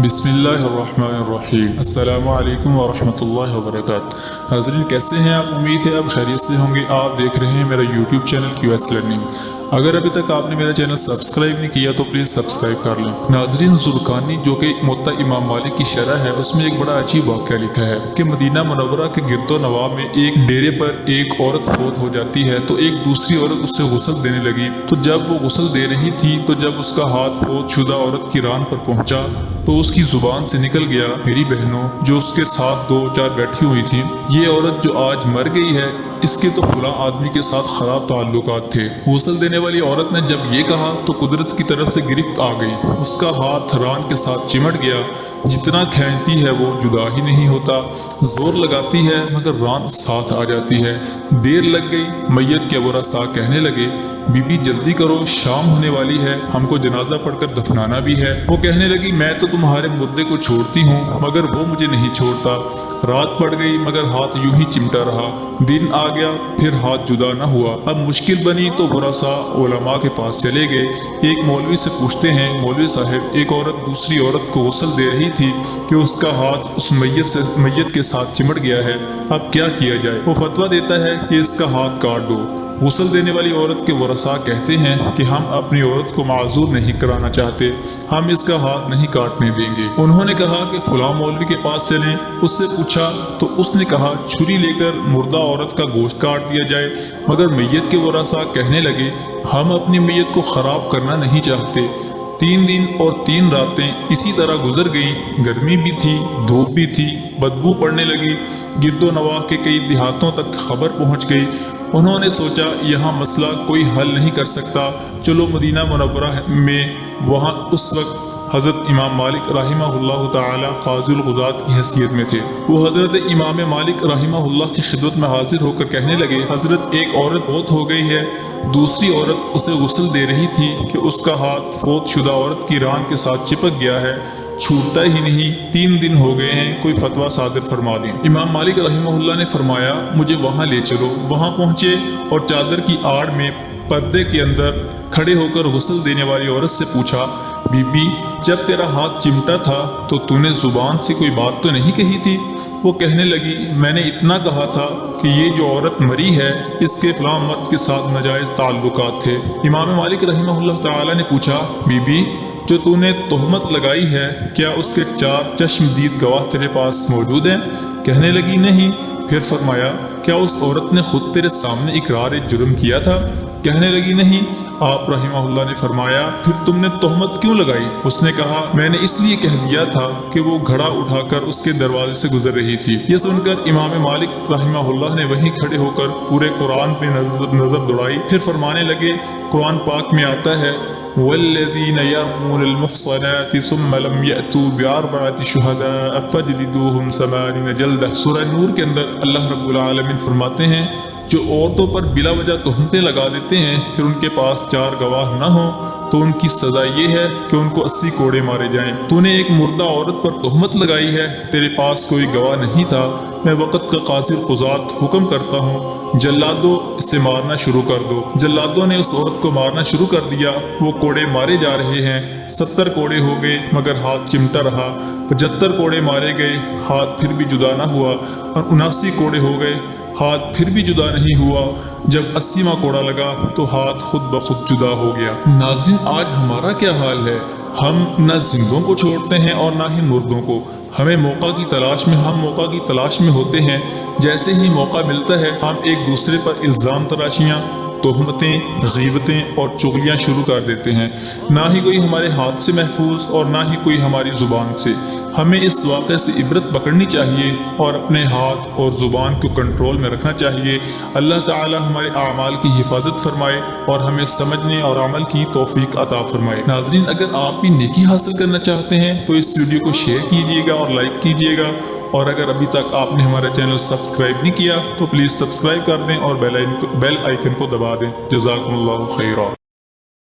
بسم اللہ الرحمن الرحیم۔ السلام علیکم ورحمۃ اللہ وبرکاتہ۔ حاضرین، کیسے ہیں آپ؟ امید ہے آپ خیریت سے ہوں گے۔ آپ دیکھ رہے ہیں میرا یوٹیوب چینل QS لرننگ۔ اگر ابھی تک آپ نے میرا چینل سبسکرائب نہیں کیا تو پلیز سبسکرائب کر لیں۔ ناظرین، زرقانی جو کہ موطا امام مالک کی شرح ہے، اس میں ایک بڑا عجیب واقعہ لکھا ہے کہ مدینہ منورہ کے گرد و نواح میں ایک ڈیرے پر ایک عورت فوت ہو جاتی ہے تو ایک دوسری عورت اس سے غسل دینے لگی۔ تو جب وہ غسل دے رہی تھی تو جب اس کا ہاتھ فوت شدہ عورت کی ران پر پہنچا تو اس کی زبان سے نکل گیا، میری بہنوں جو اس کے ساتھ دو چار بیٹھی ہوئی تھیں، یہ عورت جو آج مر گئی ہے، اس کے تو فلاں آدمی کے ساتھ خراب تعلقات تھے۔ غسل دینے والی عورت نے جب یہ کہا تو قدرت کی طرف سے گرفت آ گئی، اس کا ہاتھ ران کے ساتھ چمٹ گیا۔ جتنا کھینچتی ہے وہ جدا ہی نہیں ہوتا، زور لگاتی ہے مگر ران ساتھ آ جاتی ہے۔ دیر لگ گئی، میت کے ورثاء کہنے لگے، بی بی جلدی کرو، شام ہونے والی ہے، ہم کو جنازہ پڑھ کر دفنانا بھی ہے۔ وہ کہنے لگی، میں تو تمہارے مردے کو چھوڑتی ہوں مگر وہ مجھے نہیں چھوڑتا۔ رات پڑ گئی مگر ہاتھ یوں ہی چمٹا رہا۔ دن آ گیا پھر ہاتھ جدا نہ ہوا۔ اب مشکل بنی تو ورثاء علماء کے پاس چلے گئے۔ ایک مولوی سے پوچھتے ہیں، مولوی صاحب، ایک عورت دوسری عورت کو غسل دے رہی تھی کہ اس کا ہاتھ اس میت کے ساتھ چمٹ گیا ہے، اب کیا کیا جائے؟ وہ فتویٰ دیتا ہے کہ اس کا ہاتھ کاٹ دو۔ غسل دینے والی عورت کے ورثاء کہتے ہیں کہ ہم اپنی عورت کو معذور نہیں کرانا چاہتے، ہم اس کا ہاتھ نہیں کاٹنے دیں گے۔ انہوں نے کہا کہ فلاں مولوی کے پاس چلیں۔ اس سے پوچھا تو اس نے کہا چھری لے کر مردہ عورت کا گوشت کاٹ دیا جائے، مگر میت کے ورثاء کہنے لگے ہم اپنی میت کو خراب کرنا نہیں چاہتے۔ 3 دن اور 3 راتیں اسی طرح گزر گئیں۔ گرمی بھی تھی، دھوپ بھی تھی، بدبو پڑنے لگی۔ گرد و نواح کے کئی دیہاتوں تک خبر پہنچ گئی۔ انہوں نے سوچا یہاں مسئلہ کوئی حل نہیں کر سکتا، چلو مدینہ منورہ میں۔ وہاں اس وقت حضرت امام مالک رحمہ اللہ تعالی قاضی القضات کی حیثیت میں تھے۔ وہ حضرت امام مالک رحمہ اللہ کی خدمت میں حاضر ہو کر کہنے لگے، حضرت ایک عورت فوت ہو گئی ہے، دوسری عورت اسے غسل دے رہی تھی کہ اس کا ہاتھ فوت شدہ عورت کی ران کے ساتھ چپک گیا ہے، چھوٹتا ہی نہیں، 3 دن ہو گئے ہیں، کوئی فتویٰ صادر فرما دیں۔ امام مالک رحمہ اللہ نے فرمایا مجھے وہاں لے چلو۔ وہاں پہنچے اور چادر کی آڑ میں پردے کے اندر کھڑے ہو کر غسل دینے والی عورت سے پوچھا، بی بی جب تیرا ہاتھ چمٹا تھا تو نے زبان سے کوئی بات تو نہیں کہی تھی؟ وہ کہنے لگی، میں نے اتنا کہا تھا کہ یہ جو عورت مری ہے اس کے فلاں مرد کے ساتھ ناجائز تعلقات تھے۔ امام مالک رحمہ اللہ تعالی نے پوچھا، بی بی جو تو نے تہمت لگائی ہے کیا اس کے 4 چشمدید گواہ تیرے پاس موجود ہیں؟ کہنے لگی نہیں۔ پھر فرمایا، کیا اس عورت نے خود تیرے سامنے اقرار جرم کیا تھا؟ کہنے لگی نہیں۔ آپ رحمہ اللہ نے فرمایا، پھر تم نے تہمت کیوں لگائی؟ اس نے کہا، میں نے اس لیے کہہ دیا تھا کہ وہ گھڑا اٹھا کر اس کے دروازے سے گزر رہی تھی۔ یہ سن کر امام مالک رحمہ اللہ نے وہیں کھڑے ہو کر پورے قرآن پہ نظر دوڑائی۔ پھر فرمانے لگے، قرآن پاک میں آتا ہے، والذین یرمون المحصنات ثم لم یأتوا بأربعة شہداء فاجلدوہم 80 جلدہ۔ سورہ نور کے اندر اللہ رب العالمین فرماتے ہیں، جو عورتوں پر بلا وجہ تہمتیں لگا دیتے ہیں پھر ان کے پاس 4 گواہ نہ ہوں تو ان کی سزا یہ ہے کہ ان کو 80 کوڑے مارے جائیں۔ تو نے ایک مردہ عورت پر تہمت لگائی ہے، تیرے پاس کوئی گواہ نہیں تھا، میں وقت کا قاضی القضات حکم کرتا ہوں، جلادوں اسے مارنا شروع کر دو۔ جلادوں نے اس عورت کو مارنا شروع کر دیا۔ وہ کوڑے مارے جا رہے ہیں، 70 کوڑے ہو گئے مگر ہاتھ چمٹا رہا۔ 75 کوڑے مارے گئے، ہاتھ پھر بھی جدا نہ ہوا، اور 79 کوڑے ہو گئے، ہاتھ پھر بھی جدا نہیں ہوا۔ جب 80واں کوڑا لگا تو ہاتھ خود بخود جدا ہو گیا۔ ناظرین، آج ہمارا کیا حال ہے؟ ہم نہ زندوں کو چھوڑتے ہیں اور نہ ہی مردوں کو۔ ہم موقع کی تلاش میں ہوتے ہیں، جیسے ہی موقع ملتا ہے ہم ایک دوسرے پر الزام تراشیاں، تہمتیں، غیبتیں اور چغلیاں شروع کر دیتے ہیں۔ نہ ہی کوئی ہمارے ہاتھ سے محفوظ اور نہ ہی کوئی ہماری زبان سے۔ ہمیں اس واقعے سے عبرت پکڑنی چاہیے اور اپنے ہاتھ اور زبان کو کنٹرول میں رکھنا چاہیے۔ اللہ تعالی ہمارے اعمال کی حفاظت فرمائے اور ہمیں سمجھنے اور عمل کی توفیق عطا فرمائے۔ ناظرین، اگر آپ بھی نیکی حاصل کرنا چاہتے ہیں تو اس ویڈیو کو شیئر کیجیے گا اور لائک کیجیے گا، اور اگر ابھی تک آپ نے ہمارا چینل سبسکرائب نہیں کیا تو پلیز سبسکرائب کر دیں اور بیل آئیکن کو دبا دیں۔ جزاکم اللہ خیرا۔